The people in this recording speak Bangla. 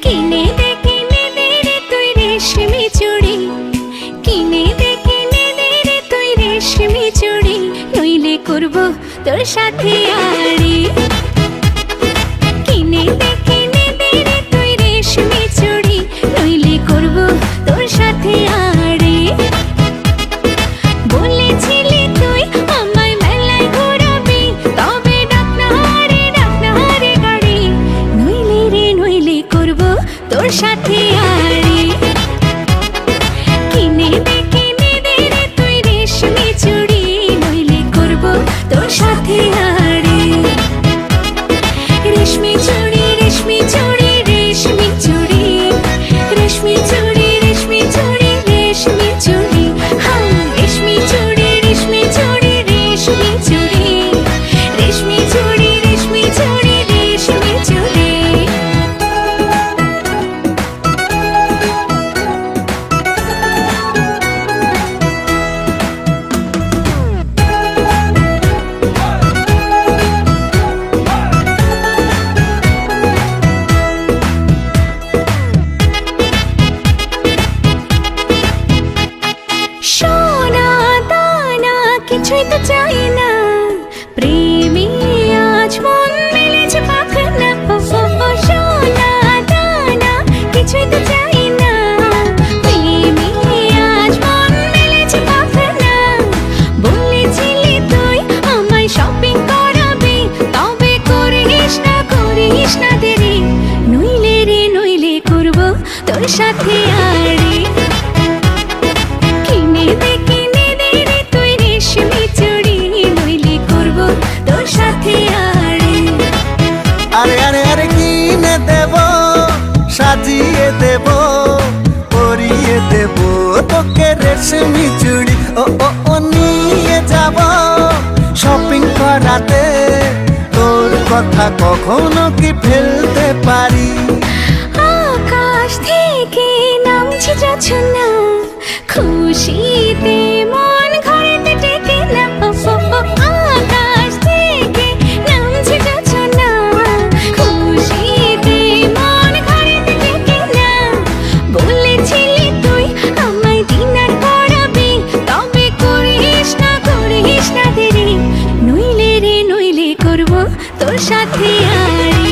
কিনে দে রে তুই রেশমি চুড়ি, কিনে দে রে তুই রেশমি চুড়ি, নইলে করব তোর সাথে আড়ি। কিনে দে রে তুই রেশমি চুড়ি, নইলে করব তোর সাথে আড়ি। বলেছিলি তুই আমায় মেলায় ঘোরাবি, তবে ডাক না রে গাড়ি, নইলে করব তোর সাথে আড়ি। কিনে দে রে তুই রেশমি চুড়ি, নইলে করব তোর সাথে আড়ি। রেশমি চুড়ি রেশমি চুড়ি রেশমি চুড়ি, রেশমি চুড়ি রেশমি চুড়ি রেশমি চুড়ি, হ্যাঁ রেশমি চুড়ি রেশমি চুড়ি রেশমি চুড়ি, রেশমি চুড়ি রেশমি চুড়ি রেশমি চুড়ি। সোনা দানা কিছুই তো চাই না, প্রেমে আজ মন মেলেছে পাখনা। সোনা দানা কিছুই তো চাই না, প্রেমে আজ মন মেলেছে পাখনা। বলেছিলি তুই আমায় শপিং করাবি, তবে করিস না দেরি, নইলে করব তোর সাথে আড়ি। কিনে দে রে তুই রেশমি চুড়ি, নইলে করব তোর সাথে আড়ি। আরে আরে আরে কিনে দেব, সাজিয়ে দেব, পরিয়ে দেব তোকে রেশমি চুড়ি। ও নিয়ে যাব শপিং করাতে, তোর কথা কখনো কি ফেলতে পারি? আকাশ থেকে নামছে জোছনা, খুশিতে মন ঘরেতে টেকে না। আকাশ থেকে নামছে জোছনা, খুশিতে মন ঘরেতে টেকে না। বলেছিলি তুই আমায় ডিনার করাবি, তবে করিস না দেরি, নইলে করব তোর সাথে আড়ি।